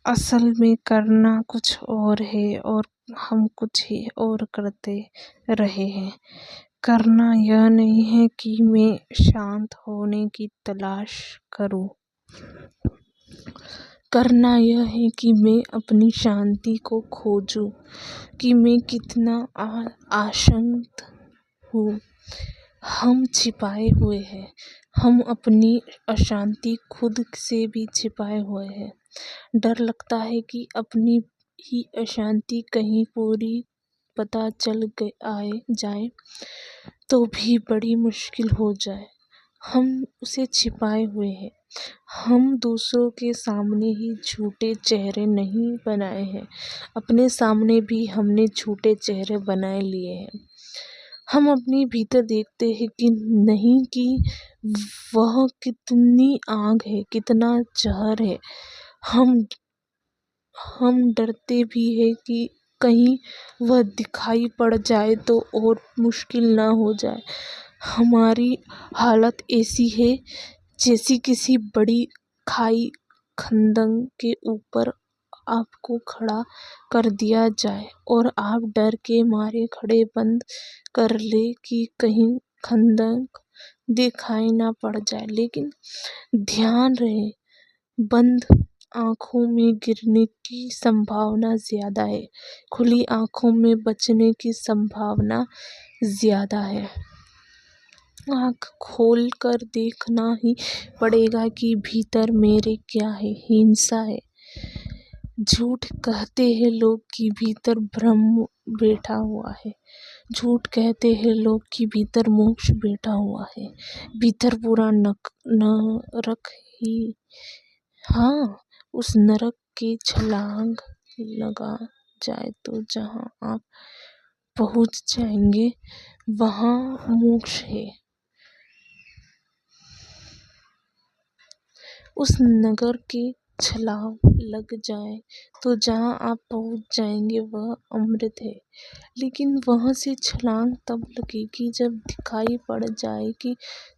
असल में करना कुछ और है और हम कुछ ही और करते रहे हैं। करना यह नहीं है कि मैं शांत होने की तलाश करूं। करना यह है कि मैं अपनी शांति को खोजूं, कि मैं कितना आशंत हूँ। हम छिपाए हुए हैं। हम अपनी अशांति खुद से भी छिपाए हुए हैं। डर लगता है कि अपनी ही अशांति कहीं पूरी पता चल जाए तो भी बड़ी मुश्किल हो जाए। हम उसे छिपाए हुए हैं। हम दूसरों के सामने ही झूठे चेहरे नहीं बनाए हैं, अपने सामने भी हमने झूठे चेहरे बनाए लिए हैं। हम अपने भीतर देखते हैं कि नहीं कि वह कितनी आग है, कितना जहर है। हम डरते भी हैं कि कहीं वह दिखाई पड़ जाए तो और मुश्किल ना हो जाए। हमारी हालत ऐसी है जैसी किसी बड़ी खाई खंदक के ऊपर आपको खड़ा कर दिया जाए और आप डर के मारे खड़े बंद कर ले कि कहीं खंदक दिखाई ना पड़ जाए। लेकिन ध्यान रहे, बंद आंखों में गिरने की संभावना ज्यादा है, खुली आंखों में बचने की संभावना ज्यादा है। आँख खोल कर देखना ही पड़ेगा कि भीतर मेरे क्या है। हिंसा है। झूठ कहते हैं लोग कि भीतर ब्रह्म बैठा हुआ है। झूठ कहते हैं लोग कि भीतर मोक्ष बैठा हुआ है। भीतर पूरा नरक ही। हाँ, उस नरक के छलांग लगा जाए तो जहाँ आप पहुँच जाएंगे वहाँ मोक्ष है। उस नगर के छलांग लग जाए तो जहाँ आप पहुँच जाएंगे वह अमृत है। लेकिन वहाँ से छलांग तब लगेगी जब दिखाई पड़ जाए कि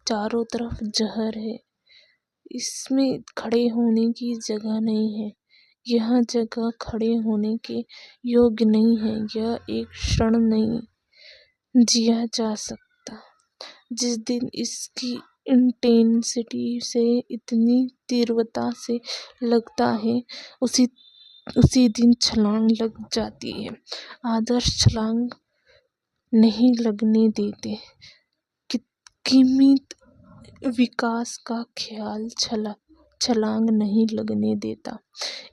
चारों तरफ जहर है। इसमें खड़े होने की जगह नहीं है। यह जगह खड़े होने के योग्य नहीं है। यह एक क्षण नहीं जिया जा सकता। जिस दिन इसकी इंटेंसिटी से इतनी तीव्रता से लगता है उसी दिन छलांग लग जाती है। आदर्श छलांग नहीं लगने देते। कीमित विकास का ख्याल छलांग नहीं लगने देता।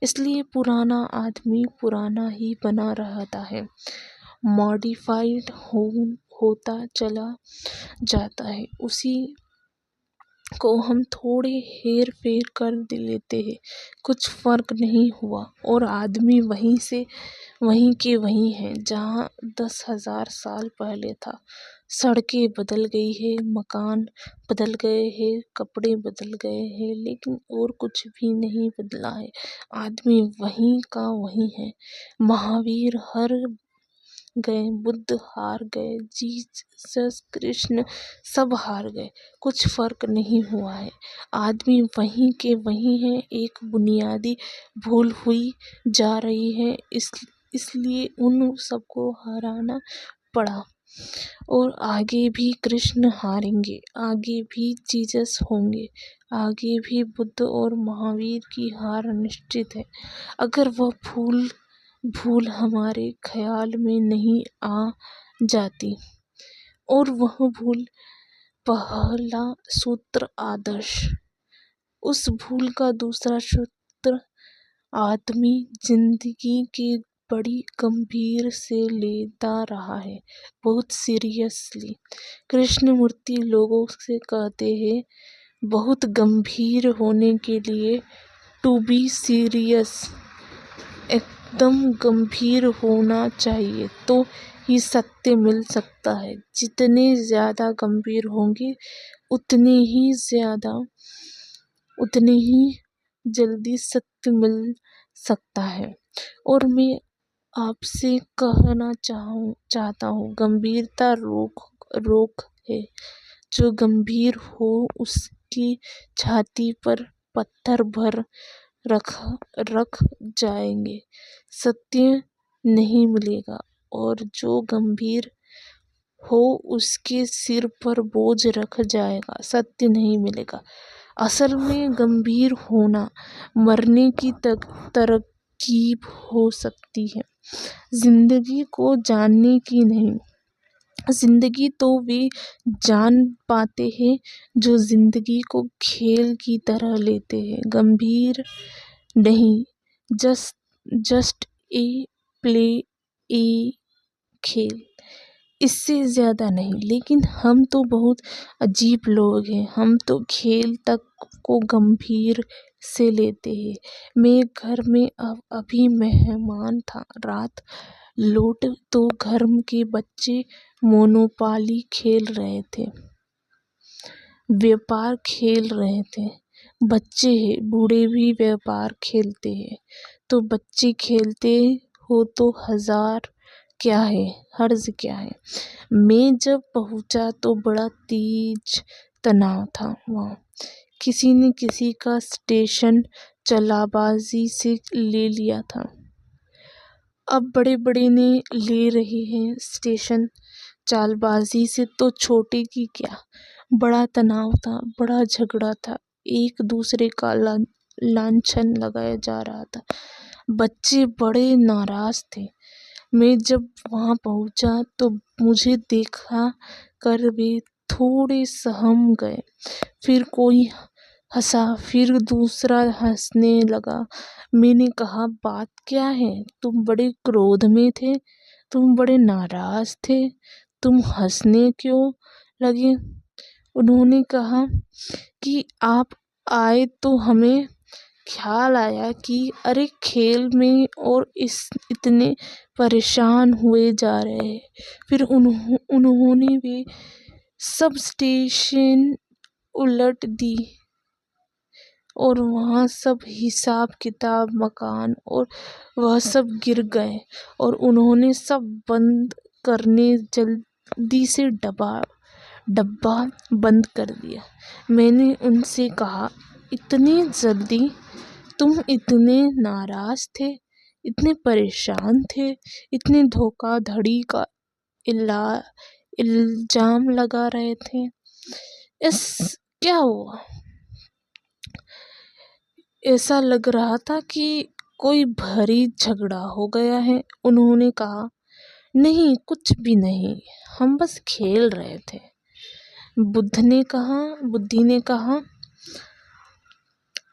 इसलिए पुराना आदमी पुराना ही बना रहता है, मॉडिफाइड होता चला जाता है। उसी को हम थोड़े हेर फेर कर लेते हैं, कुछ फर्क नहीं हुआ और आदमी वहीं के वहीं है जहाँ 10,000 साल पहले था। सड़कें बदल गई है, मकान बदल गए हैं, कपड़े बदल गए हैं, लेकिन और कुछ भी नहीं बदला है। आदमी वहीं का वहीं है। महावीर हार गए, बुद्ध हार गए, जीसस कृष्ण सब हार गए, कुछ फर्क नहीं हुआ है। आदमी वहीं के वहीं है। एक बुनियादी भूल हुई जा रही है, इसलिए उन सबको हराना पड़ा। और आगे भी कृष्ण हारेंगे, आगे भी जीसस होंगे, आगे भी बुद्ध और महावीर की हार निश्चित है। अगर वह भूल हमारे ख्याल में नहीं आ जाती। और वह भूल पहला सूत्र आदर्श। उस भूल का दूसरा सूत्र आदमी जिंदगी के बड़ी गंभीर से लेता रहा है, बहुत सीरियसली। कृष्णमूर्ति लोगों से कहते हैं बहुत गंभीर होने के लिए टू बी सीरियस, एकदम गंभीर होना चाहिए तो ही सत्य मिल सकता है। जितने ज्यादा गंभीर होंगे उतने ही जल्दी सत्य मिल सकता है। और मैं आपसे कहना चाहता हूँ, गंभीरता रोक है। जो गंभीर हो उसकी छाती पर पत्थर भर रख रख जाएंगे, सत्य नहीं मिलेगा, और जो गंभीर हो उसके सिर पर बोझ रख जाएगा, सत्य नहीं मिलेगा। असल में गंभीर होना मरने की तरकीब हो सकती है, जिंदगी को जानने की नहीं। जिंदगी तो वे जान पाते हैं जो जिंदगी को खेल की तरह लेते हैं, गंभीर नहीं, जस्ट जस्ट ए प्ले, ए खेल, इससे ज़्यादा नहीं। लेकिन हम तो बहुत अजीब लोग हैं, हम तो खेल तक को गंभीर से लेते हैं। मैं घर में अभी मेहमान था, रात लौट तो घर के बच्चे मोनोपाली खेल रहे थे, व्यापार खेल रहे थे। बच्चे हैं, बूढ़े भी व्यापार खेलते हैं, तो बच्चे खेलते हो तो हजार क्या है, हर्ज क्या है। मैं जब पहुंचा तो बड़ा तेज तनाव था वहाँ। किसी ने किसी का स्टेशन चालबाजी से ले लिया था, अब बड़े बड़े ने ले रहे हैं स्टेशन चालबाजी से, तो छोटे की क्या। बड़ा तनाव था, बड़ा झगड़ा था, एक दूसरे का लांछन लगाया जा रहा था, बच्चे बड़े नाराज थे। मैं जब वहाँ पहुँचा तो मुझे देखा कर वे थोड़े सहम गए, फिर कोई हंसा, फिर दूसरा हंसने लगा। मैंने कहा, बात क्या है, तुम बड़े क्रोध में थे, तुम बड़े नाराज थे, तुम हंसने क्यों लगे। उन्होंने कहा कि आप आए तो हमें ख्याल आया कि अरे खेल में और इतने परेशान हुए जा रहे हैं। फिर उन्होंने वे सब स्टेशन उलट दी और वहाँ सब हिसाब किताब, मकान और वह सब गिर गए, और उन्होंने सब बंद करने जल्दी से डब्बा बंद कर दिया। मैंने उनसे कहा, इतनी जल्दी, तुम इतने नाराज थे, इतने परेशान थे, इतने धोखाधड़ी का इल्जाम लगा रहे थे, इस क्या हुआ। ऐसा लग रहा था कि कोई भारी झगड़ा हो गया है। उन्होंने कहा, नहीं, कुछ भी नहीं, हम बस खेल रहे थे। बुद्धि ने कहा,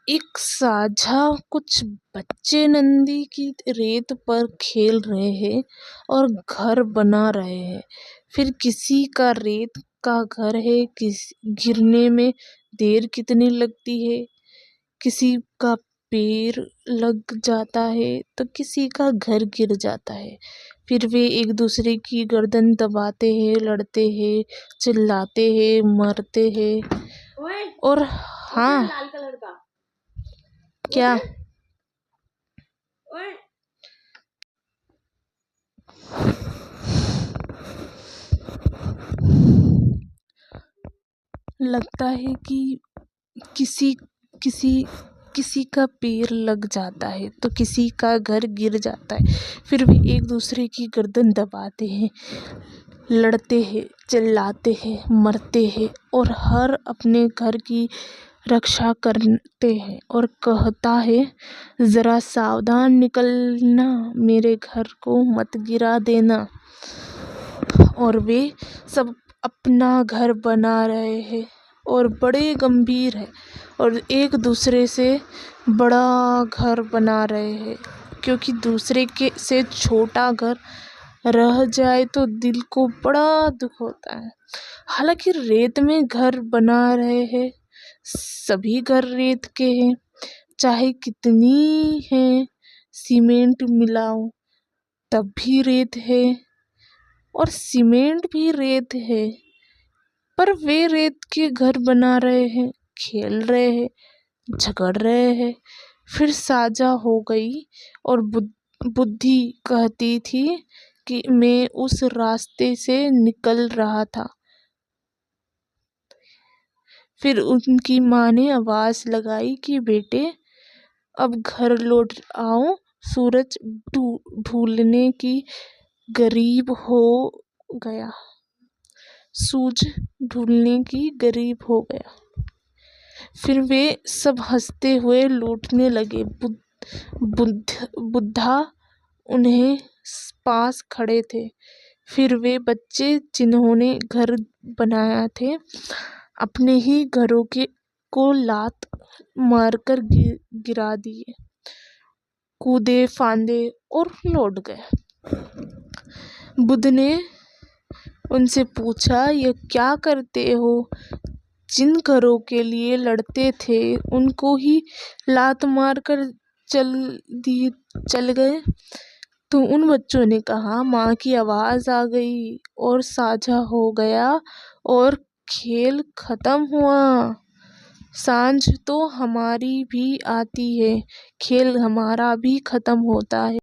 एक साझा कुछ बच्चे नदी की रेत पर खेल रहे हैं और घर बना रहे हैं। फिर किसी का रेत का घर है, गिरने में देर कितनी लगती है, किसी का पैर लग जाता है तो किसी का घर गिर जाता है। फिर वे एक दूसरे की गर्दन दबाते हैं, लड़ते हैं, चिल्लाते हैं, मरते हैं। और हाँ, लाल कलर का क्या लगता है कि किसी किसी किसी का पैर लग जाता है तो किसी का घर गिर जाता है। फिर वे एक दूसरे की गर्दन दबाते हैं, लड़ते हैं, चिल्लाते हैं, मरते हैं, और हर अपने घर की रक्षा करते हैं और कहता है, ज़रा सावधान निकलना, मेरे घर को मत गिरा देना। और वे सब अपना घर बना रहे हैं और बड़े गंभीर हैं और एक दूसरे से बड़ा घर बना रहे हैं, क्योंकि दूसरे के से छोटा घर रह जाए तो दिल को बड़ा दुख होता है। हालांकि रेत में घर बना रहे हैं, सभी घर रेत के हैं, चाहे कितनी है सीमेंट मिलाओ तब भी रेत है, और सीमेंट भी रेत है, पर वे रेत के घर बना रहे हैं, खेल रहे हैं, झगड़ रहे हैं। फिर साझा हो गई और बुद्धि कहती थी कि मैं उस रास्ते से निकल रहा था। फिर उनकी माँ ने आवाज़ लगाई कि बेटे, अब घर लौट आओ, सूरज ढूंढने की गरीब हो गया। सूरज ढूंढने की गरीब हो गया। फिर वे सब हंसते हुए लौटने लगे। बुद्धा उन्हें पास खड़े थे। फिर वे बच्चे जिन्होंने घर बनाया थे अपने ही घरों को लात मारकर गिरा दिए, कूदे फांदे और लौट गए। बुद्ध ने उनसे पूछा, ये क्या करते हो? जिन घरों के लिए लड़ते थे उनको ही लात मारकर चल गए। तो उन बच्चों ने कहा, माँ की आवाज़ आ गई और साझा हो गया और खेल खत्म हुआ। सांझ तो हमारी भी आती है, खेल हमारा भी खत्म होता है।